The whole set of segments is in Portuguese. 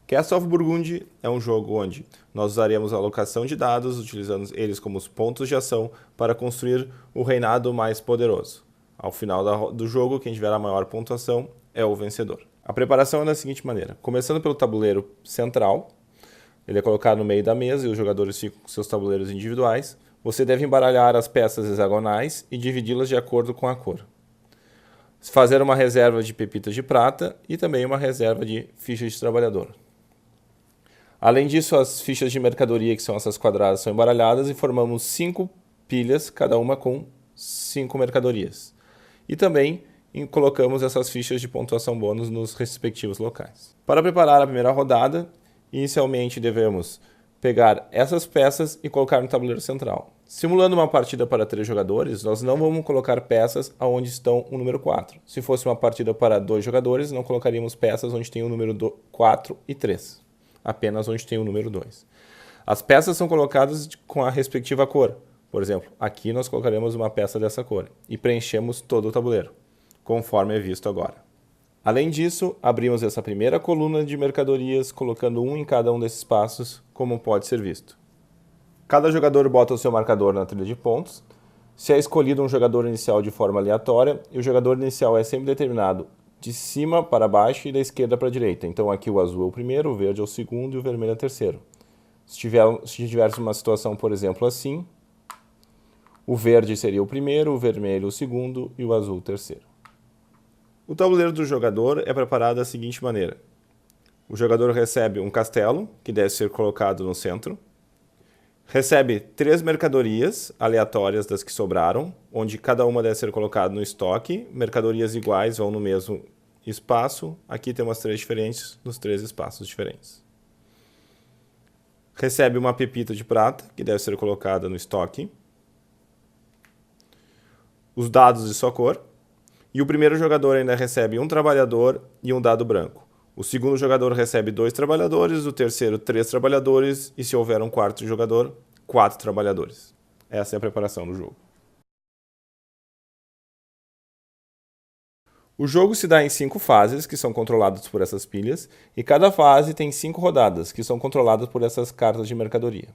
Castle of Burgundy é um jogo onde nós usaremos a alocação de dados, utilizando eles como os pontos de ação para construir o reinado mais poderoso. Ao final do jogo, quem tiver a maior pontuação é o vencedor. A preparação é da seguinte maneira: começando pelo tabuleiro central, ele é colocado no meio da mesa e os jogadores ficam com seus tabuleiros individuais. Você deve embaralhar as peças hexagonais e dividi-las de acordo com a cor. Fazer uma reserva de pepitas de prata e também uma reserva de fichas de trabalhador. Além disso, as fichas de mercadoria, que são essas quadradas, são embaralhadas e formamos 5 pilhas, cada uma com 5 mercadorias. E também colocamos essas fichas de pontuação bônus nos respectivos locais. Para preparar a primeira rodada, inicialmente devemos pegar essas peças e colocar no tabuleiro central. Simulando uma partida para 3 jogadores, nós não vamos colocar peças onde estão o número 4. Se fosse uma partida para 2 jogadores, não colocaríamos peças onde tem o número 4 e 3. Apenas onde tem o número 2. As peças são colocadas com a respectiva cor. Por exemplo, aqui nós colocaremos uma peça dessa cor e preenchemos todo o tabuleiro, conforme é visto agora. Além disso, abrimos essa primeira coluna de mercadorias, colocando um em cada um desses passos, como pode ser visto. Cada jogador bota o seu marcador na trilha de pontos. Se é escolhido um jogador inicial de forma aleatória, e o jogador inicial é sempre determinado de cima para baixo e da esquerda para a direita. Então aqui o azul é o primeiro, o verde é o segundo e o vermelho é o terceiro. Se tivermos uma situação, por exemplo, assim, o verde seria o primeiro, o vermelho o segundo e o azul o terceiro. O tabuleiro do jogador é preparado da seguinte maneira. O jogador recebe um castelo, que deve ser colocado no centro. Recebe 3 mercadorias aleatórias das que sobraram, onde cada uma deve ser colocada no estoque. Mercadorias iguais vão no mesmo espaço. Aqui temos 3 diferentes nos 3 espaços diferentes. Recebe uma pepita de prata, que deve ser colocada no estoque. Os dados de sua cor. E o primeiro jogador ainda recebe um trabalhador e um dado branco. O segundo jogador recebe 2 trabalhadores, o terceiro 3 trabalhadores e, se houver um quarto jogador, 4 trabalhadores. Essa é a preparação do jogo. O jogo se dá em 5 fases, que são controladas por essas pilhas, e cada fase tem 5 rodadas, que são controladas por essas cartas de mercadoria.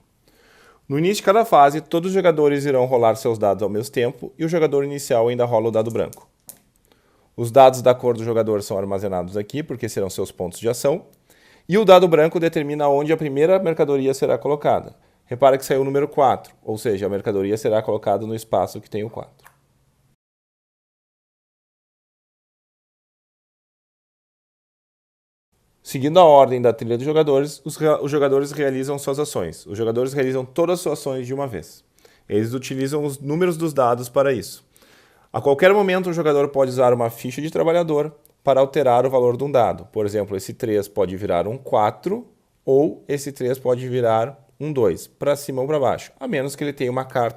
No início de cada fase, todos os jogadores irão rolar seus dados ao mesmo tempo e o jogador inicial ainda rola o dado branco. Os dados da cor do jogador são armazenados aqui, porque serão seus pontos de ação. E o dado branco determina onde a primeira mercadoria será colocada. Repara que saiu o número 4, ou seja, a mercadoria será colocada no espaço que tem o 4. Seguindo a ordem da trilha dos jogadores, os jogadores realizam suas ações. Os jogadores realizam todas as suas ações de uma vez. Eles utilizam os números dos dados para isso. A qualquer momento, o jogador pode usar uma ficha de trabalhador para alterar o valor de um dado. Por exemplo, esse 3 pode virar um 4 ou esse 3 pode virar um 2, para cima ou para baixo, a menos que ele tenha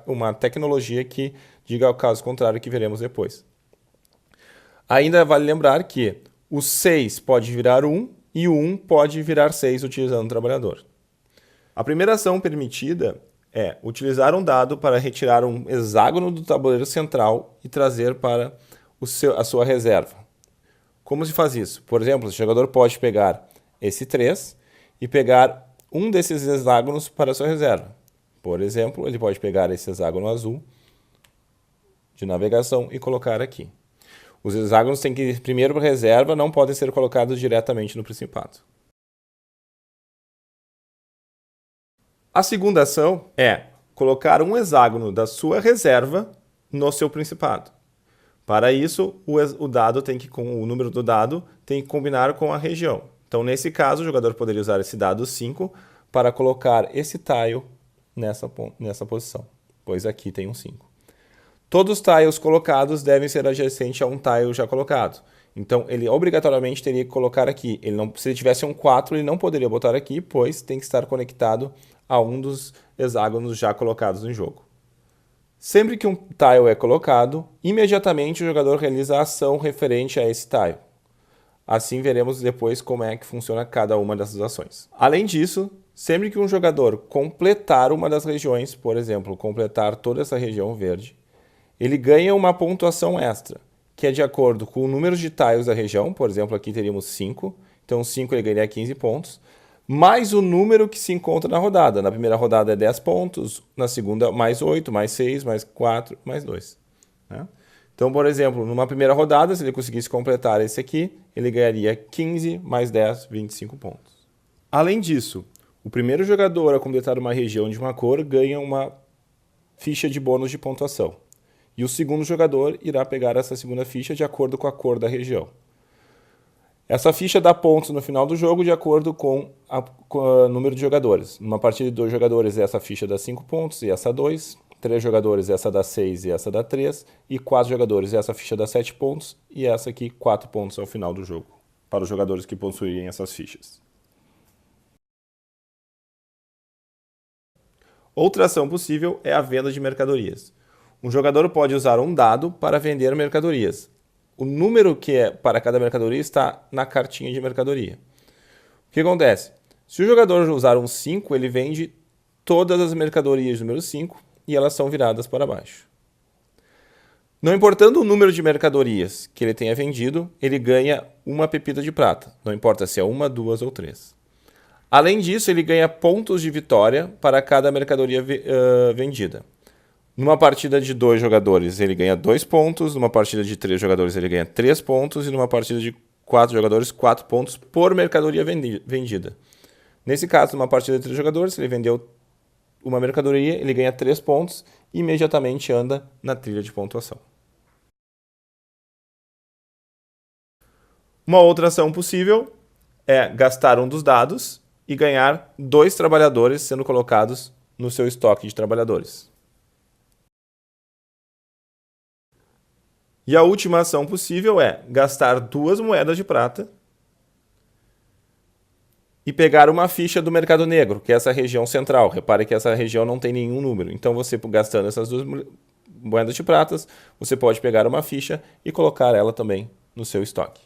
uma tecnologia que diga o caso contrário, que veremos depois. Ainda vale lembrar que o 6 pode virar 1 e o 1 pode virar 6 utilizando o trabalhador. A primeira ação permitida é utilizar um dado para retirar um hexágono do tabuleiro central e trazer para a sua reserva. Como se faz isso? Por exemplo, o jogador pode pegar esse 3 e pegar um desses hexágonos para a sua reserva. Por exemplo, ele pode pegar esse hexágono azul de navegação e colocar aqui. Os hexágonos têm que ir primeiro para a reserva, não podem ser colocados diretamente no principado. A segunda ação é colocar um hexágono da sua reserva no seu principado. Para isso, o número do dado tem que combinar com a região. Então, nesse caso, o jogador poderia usar esse dado 5 para colocar esse tile nessa posição, pois aqui tem um 5. Todos os tiles colocados devem ser adjacentes a um tile já colocado. Então, ele obrigatoriamente teria que colocar aqui. Se ele tivesse um 4, ele não poderia botar aqui, pois tem que estar conectado a um dos hexágonos já colocados no jogo. Sempre que um tile é colocado, imediatamente o jogador realiza a ação referente a esse tile. Assim veremos depois como é que funciona cada uma dessas ações. Além disso, sempre que um jogador completar uma das regiões, por exemplo, completar toda essa região verde, ele ganha uma pontuação extra, que é de acordo com o número de tiles da região. Por exemplo, aqui teríamos 5, então 5 ele ganharia 15 pontos. mais o número que se encontra na rodada. Na primeira rodada é 10 pontos, na segunda mais 8, mais 6, mais 4, mais 2. Né? Então, por exemplo, numa primeira rodada, se ele conseguisse completar esse aqui, ele ganharia 15 mais 10, 25 pontos. Além disso, o primeiro jogador a completar uma região de uma cor ganha uma ficha de bônus de pontuação. E o segundo jogador irá pegar essa segunda ficha de acordo com a cor da região. Essa ficha dá pontos no final do jogo de acordo com o número de jogadores. Numa partida de 2 jogadores, essa ficha dá 5 pontos e essa 2. 3 jogadores, essa dá 6 e essa dá 3. E 4 jogadores, essa ficha dá 7 pontos e essa aqui 4 pontos ao final do jogo, para os jogadores que possuírem essas fichas. Outra ação possível é a venda de mercadorias. Um jogador pode usar um dado para vender mercadorias. O número que é para cada mercadoria está na cartinha de mercadoria. O que acontece? Se o jogador usar um 5, ele vende todas as mercadorias número 5 e elas são viradas para baixo. Não importando o número de mercadorias que ele tenha vendido, ele ganha uma pepita de prata. Não importa se é 1, 2 ou 3. Além disso, ele ganha pontos de vitória para cada mercadoria vendida. Numa partida de 2 jogadores, ele ganha 2 pontos. Numa partida de 3 jogadores, ele ganha 3 pontos. E numa partida de 4 jogadores, 4 pontos por mercadoria vendida. Nesse caso, numa partida de 3 jogadores, se ele vendeu uma mercadoria, ele ganha 3 pontos e imediatamente anda na trilha de pontuação. Uma outra ação possível é gastar um dos dados e ganhar 2 trabalhadores sendo colocados no seu estoque de trabalhadores. E a última ação possível é gastar 2 moedas de prata e pegar uma ficha do mercado negro, que é essa região central. Repare que essa região não tem nenhum número. Então, você gastando essas 2 moedas de pratas, você pode pegar uma ficha e colocar ela também no seu estoque.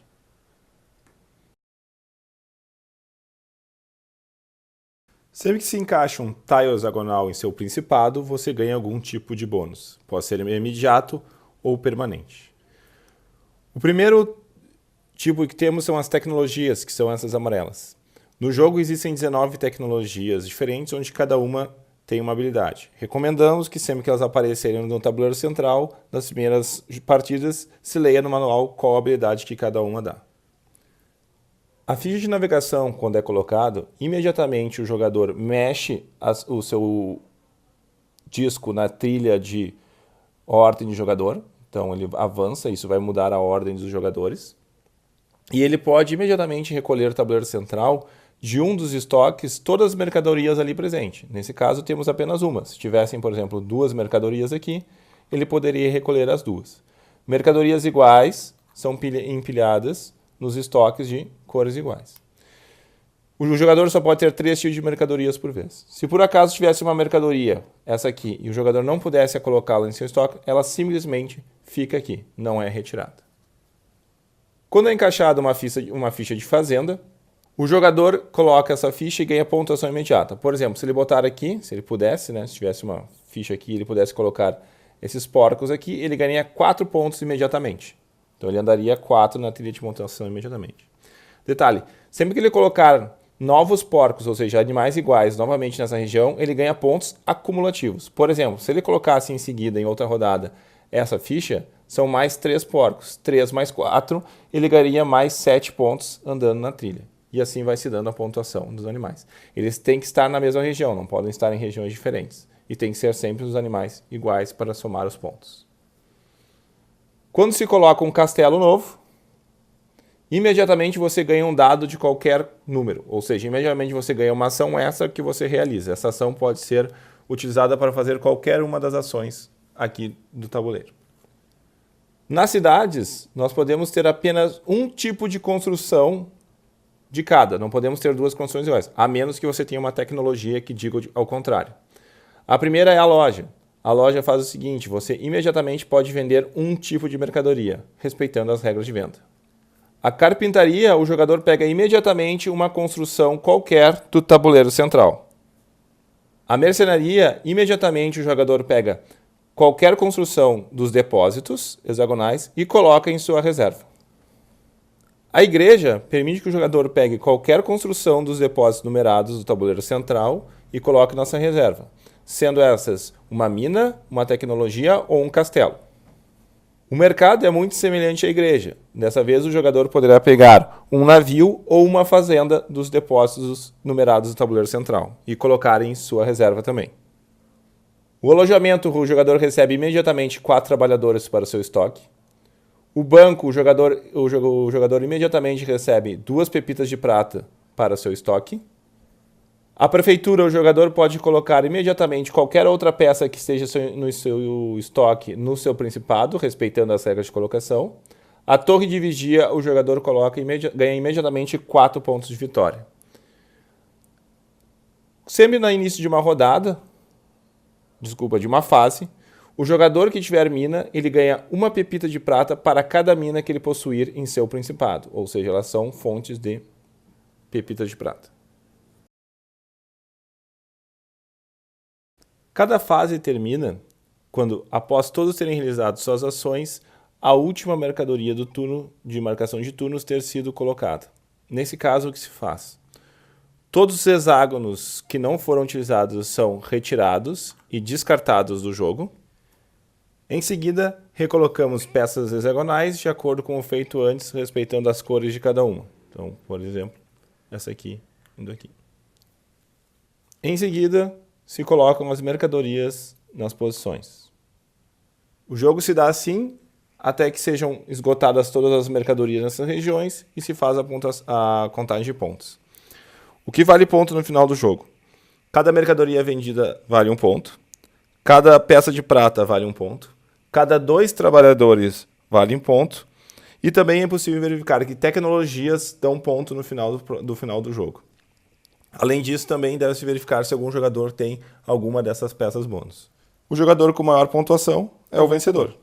Sempre que se encaixa um tile hexagonal em seu principado, você ganha algum tipo de bônus. Pode ser imediato ou permanente. O primeiro tipo que temos são as tecnologias, que são essas amarelas. No jogo existem 19 tecnologias diferentes, onde cada uma tem uma habilidade. Recomendamos que sempre que elas aparecerem no tabuleiro central, nas primeiras partidas, se leia no manual qual a habilidade que cada uma dá. A ficha de navegação, quando é colocado, imediatamente o jogador mexe o seu disco na trilha de ordem de jogador. Então ele avança, isso vai mudar a ordem dos jogadores. E ele pode imediatamente recolher o tabuleiro central de um dos estoques todas as mercadorias ali presentes. Nesse caso temos apenas uma. Se tivessem, por exemplo, 2 mercadorias aqui, ele poderia recolher as 2. Mercadorias iguais são empilhadas nos estoques de cores iguais. O jogador só pode ter 3 tipos de mercadorias por vez. Se por acaso tivesse uma mercadoria, essa aqui, e o jogador não pudesse colocá-la em seu estoque, ela simplesmente fica aqui, não é retirada. Quando é encaixada uma ficha de fazenda, o jogador coloca essa ficha e ganha pontuação imediata. Por exemplo, se ele botar aqui, se ele pudesse, se tivesse uma ficha aqui, ele pudesse colocar esses porcos aqui, ele ganharia 4 pontos imediatamente. Então ele andaria 4 na trilha de pontuação imediatamente. Detalhe, sempre que ele colocar novos porcos, ou seja, animais iguais, novamente nessa região, ele ganha pontos acumulativos. Por exemplo, se ele colocasse em seguida, em outra rodada, essa ficha, são mais 3 porcos. 3 mais 4, ele ganharia mais 7 pontos andando na trilha. E assim vai se dando a pontuação dos animais. Eles têm que estar na mesma região, não podem estar em regiões diferentes. E tem que ser sempre os animais iguais para somar os pontos. Quando se coloca um castelo novo, imediatamente você ganha um dado de qualquer número. Ou seja, imediatamente você ganha uma ação extra que você realiza. Essa ação pode ser utilizada para fazer qualquer uma das ações aqui do tabuleiro. Nas cidades, nós podemos ter apenas um tipo de construção de cada. Não podemos ter 2 construções iguais, a menos que você tenha uma tecnologia que diga ao contrário. A primeira é a loja. A loja faz o seguinte, você imediatamente pode vender um tipo de mercadoria, respeitando as regras de venda. A carpintaria, o jogador pega imediatamente uma construção qualquer do tabuleiro central. A mercenaria, imediatamente o jogador pega qualquer construção dos depósitos hexagonais e coloca em sua reserva. A igreja permite que o jogador pegue qualquer construção dos depósitos numerados do tabuleiro central e coloque na sua reserva, sendo essas uma mina, uma tecnologia ou um castelo. O mercado é muito semelhante à igreja. Dessa vez, o jogador poderá pegar um navio ou uma fazenda dos depósitos numerados do tabuleiro central e colocar em sua reserva também. O alojamento, o jogador recebe imediatamente 4 trabalhadores para o seu estoque. O banco, o jogador imediatamente recebe 2 pepitas de prata para o seu estoque. A prefeitura, o jogador pode colocar imediatamente qualquer outra peça que esteja no seu estoque no seu principado, respeitando as regras de colocação. A torre de vigia, o jogador ganha imediatamente 4 pontos de vitória. Sempre no início de uma de uma fase, o jogador que tiver mina, ele ganha 1 pepita de prata para cada mina que ele possuir em seu principado, ou seja, elas são fontes de pepitas de prata. Cada fase termina quando, após todos terem realizado suas ações, a última mercadoria do turno de marcação de turnos ter sido colocada. Nesse caso, o que se faz? Todos os hexágonos que não foram utilizados são retirados e descartados do jogo. Em seguida, recolocamos peças hexagonais de acordo com o feito antes, respeitando as cores de cada uma. Então, por exemplo, essa aqui indo aqui. Em seguida, se colocam as mercadorias nas posições. O jogo se dá assim até que sejam esgotadas todas as mercadorias nessas regiões e se faz a contagem de pontos. O que vale ponto no final do jogo? Cada mercadoria vendida vale 1 ponto. Cada peça de prata vale 1 ponto. Cada 2 trabalhadores vale 1 ponto. E também é possível verificar que tecnologias dão ponto no final do jogo. Além disso, também deve-se verificar se algum jogador tem alguma dessas peças bônus. O jogador com maior pontuação é o vencedor.